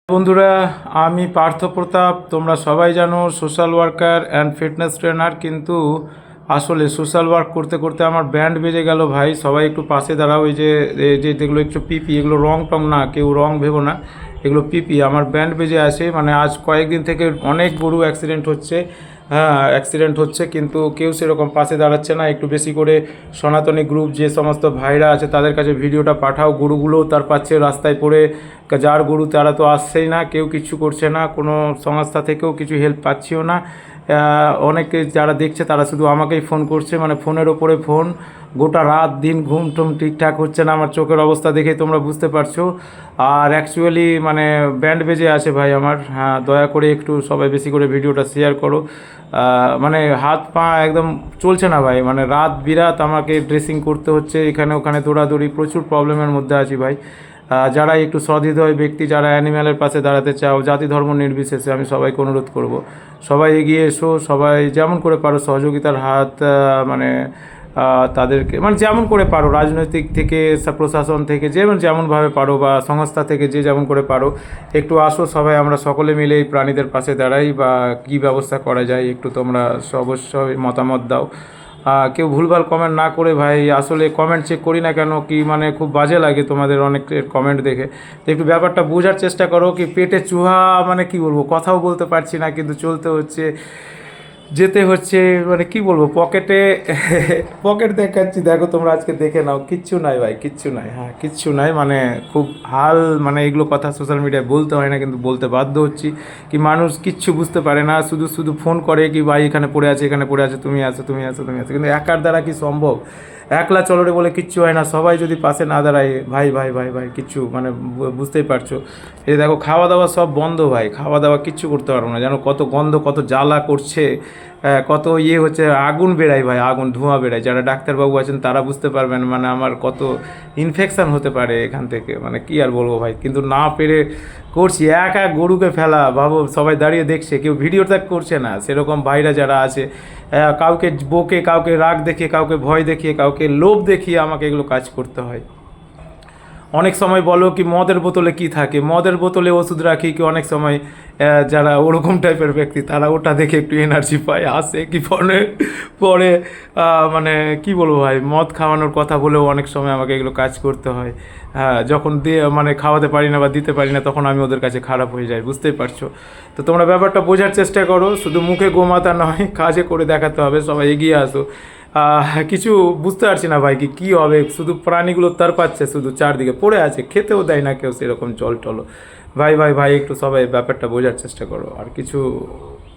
বন্ধুরা, আমি পার্থ প্রতাপ। তোমরা সবাই জানো social worker and fitness trainer. কিন্তু আসলে সোশ্যাল ওয়ার্ক করতে করতে আমার ব্যান্ড বেজে গেল ভাই। সবাই একটু পাশে দাঁড়াও। এই যে যেগুলো একটু পিপি, এগুলো রং টং না, কেউ রং ভেবো না, এগুলো পিপি। আমার ব্যান্ড বেজে আছে, মানে আজ কয়েকদিন থেকে অনেক গরু অ্যাক্সিডেন্ট হচ্ছে। হ্যাঁ, অ্যাক্সিডেন্ট হচ্ছে, কিন্তু কেউ সেরকম পাশে দাঁড়াচ্ছে না। একটু বেশি করে সনাতনী গ্রুপ যে সমস্ত ভাইরা আছে তাদের কাছে ভিডিওটা পাঠাও। গরুগুলোও তার পাচ্ছে রাস্তায় পড়ে, যার গরু তারা তো আসছেই না, কেউ কিছু করছে না, কোনো সংস্থা থেকেও কিছু হেল্প পাচ্ছিও না। অনেকে যারা দেখছে তারা শুধু আমাকেই ফোন করছে, মানে ফোনের ওপরে ফোন। গোটা রাত দিন ঘুম টুম ঠিকঠাক হচ্ছে না, আমার চোখের অবস্থা দেখে তোমরা বুঝতে পারছো। আর অ্যাকচুয়ালি মানে ব্যান্ড বেজে আছে ভাই আমার। হ্যাঁ, দয়া করে একটু সবাই বেশি করে ভিডিওটা শেয়ার করো। মানে হাত পা একদম চলছে না ভাই, মানে রাত বিরাত আমাকে ড্রেসিং করতে হচ্ছে, এখানে ওখানে দৌড়াদৌড়ি, প্রচুর প্রবলেমের মধ্যে আছি ভাই। যারা একটু সহৃদয় ব্যক্তি, যারা অ্যানিম্যালের পাশে দাঁড়াতে চাও, জাতি ধর্ম নির্বিশেষে, আমি সবাইকে অনুরোধ করব, সবাই এগিয়ে এসো। সবাই যেমন করে পারো সহযোগিতার হাত, মানে তাদেরকে মানে যেমন করে পারো, রাজনৈতিক থেকে প্রশাসন থেকে যেমনভাবে পারো, বা সংস্থা থেকে যে যেমন করে পারো, একটু আসো সবাই, আমরা সকলে মিলে এই প্রাণীদের পাশে দাঁড়াই। বা কী ব্যবস্থা করা যায় একটু তোমরা অবশ্যই মতামত দাও। কেউ ভুলভাল কমেন্ট না করে ভাই। আসলে কমেন্ট চেক করি না কেন কি, মানে খুব বাজে লাগে তোমাদের অনেকের কমেন্ট দেখে। তো একটু ব্যাপারটা বোঝার চেষ্টা করো। কি পেটে চুহা, মানে কি বলবো, কথাও বলতে পারছি না, কিন্তু চলতে হচ্ছে, যেতে হচ্ছে, মানে কি বলবো, পকেটে পকেট দেখাচ্ছি, দেখো তোমরা আজকে দেখে নাও, কিচ্ছু নাই ভাই, কিচ্ছু নাই। হ্যাঁ, কিচ্ছু নাই, মানে খুব হাল। মানে এগুলো কথা সোশ্যাল মিডিয়ায় বলতে হয় না, কিন্তু বলতে বাধ্য হচ্ছি। কি মানুষ কিচ্ছু বুঝতে পারে না, শুধু শুধু ফোন করে কি ভাই এখানে পড়ে আছে, এখানে পড়ে আছে, তুমি আসো, তুমি আসো, তুমি আসো। কিন্তু একার দ্বারা কি সম্ভব? একলা চলরে বলে কিচ্ছু হয় না, সবাই যদি পাশে না দাঁড়ায় ভাই ভাই ভাই ভাই, কিচ্ছু মানে বুঝতেই পারছো। এই দেখো খাওয়া দাওয়া সব বন্ধ ভাই, খাওয়া দাওয়া কিচ্ছু করতে পারবো না, জানো কত গন্ধ, কত জ্বালা করছে, কত ইয়ে হচ্ছে, আগুন বেড়ায় ভাই, আগুন ধোঁয়া বেড়ায়। যারা ডাক্তারবাবু আছেন তারা বুঝতে পারবেন, মানে আমার কত ইনফেকশান হতে পারে এখান থেকে, মানে কি আর বলবো ভাই। কিন্তু না পেরে করছি, এক এক গরুকে ফেলা, ভাবো সবাই দাঁড়িয়ে দেখছে, কেউ ভিডিও ট্যাগ করছে না সেরকম ভাইরা যারা আছে। কাউকে বকে, কাউকে রাগ দেখিয়ে, কাউকে ভয় দেখিয়ে, কাউকে লোভ দেখিয়ে আমাকে এগুলো কাজ করতে হয়। অনেক সময় বলো কি মদের বোতলে কি থাকে, মদের বোতলে ওষুধ রাখি কি, অনেক সময় যারা ওরকম টাইপের ব্যক্তি তারা ওটা দেখে একটু এনার্জি পায়, আসে কি পরে পরে মানে কি বলবো ভাই, মদ খাওয়ানোর কথা বলেও অনেক সময় আমাকে এগুলো কাজ করতে হয়। হ্যাঁ, যখন দিয়ে মানে খাওয়াতে পারি না বা দিতে পারি না, তখন আমি ওদের কাছে খারাপ হয়ে যাই, বুঝতেই পারছো। তো তোমরা ব্যাপারটা বোঝার চেষ্টা করো, শুধু মুখে গোমাতা নয়, কাজে করে দেখাতে হবে। সবাই এগিয়ে আসো। কিছু বুঝতে পারছি না ভাই, কী হবে, শুধু প্রাণীগুলো তার পাচ্ছে, শুধু চারদিকে পড়ে আছে, খেতেও দেয় না কেউ সেরকম জল টলো। ভাই ভাই ভাই, একটু সবাই ব্যাপারটা বোঝার চেষ্টা করো। আর কিছু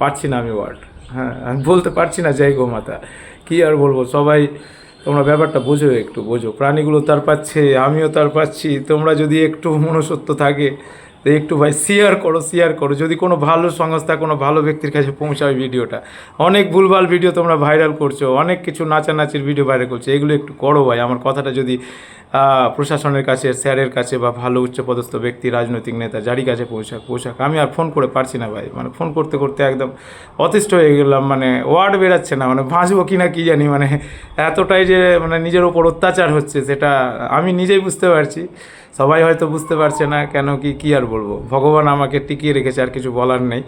পারছি না আমি ওয়ার্ড, হ্যাঁ আমি বলতে পারছি না, জয় গোমাতা, কী আর বলবো। সবাই তোমরা ব্যাপারটা বোঝো, একটু বোঝো, প্রাণীগুলো তার পাচ্ছে, আমিও তার পাচ্ছি। তোমরা যদি একটু মনুষ্যত্ব থাকে তো একটু ভাই শেয়ার করো, শেয়ার করো। যদি কোনো ভালো সংস্থা, কোনো ভালো ব্যক্তির কাছে পৌঁছায় ভিডিওটা, অনেক ভুলভাল ভিডিও তোমরা ভাইরাল করছো, অনেক কিছু নাচানাচির ভিডিও ভাইরাল করছো, এগুলো একটু করো ভাই। আমার কথাটা যদি প্রশাসনের কাছে, স্যারের কাছে, বা ভালো উচ্চপদস্থ ব্যক্তি, রাজনৈতিক নেতা, যারই কাছে পৌঁছাক। আমি আর ফোন করে পারছি না ভাই, মানে ফোন করতে করতে একদম অতিষ্ঠ হয়ে গেলাম, মানে ওয়ার্ড বেরাচ্ছে না, মানে বাঁচবো কি না কি জানি, মানে এতটাই যে মানে নিজের ওপর অত্যাচার হচ্ছে সেটা আমি নিজেই বুঝতে পারছি। সবাই হয়তো বুঝতে পারছে না, কেন কি আর বলবো, ভগবান আমাকে টিকিয়ে রেখেছে, আর কিছু বলার নেই।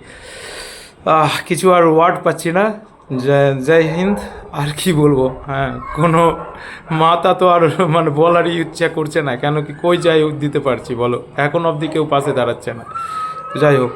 কিছু আর ওয়ার্ড পাচ্ছি না। জয় হিন্দ। আর কি বলবো, হ্যাঁ, কোনো মাথা তো আর মানে বলারই ইচ্ছা করছে না, কেন কি কই যাই দিতে পারছি বলো, এখন অবধি কেউ পাশে দাঁড়াচ্ছে না। যাই হোক।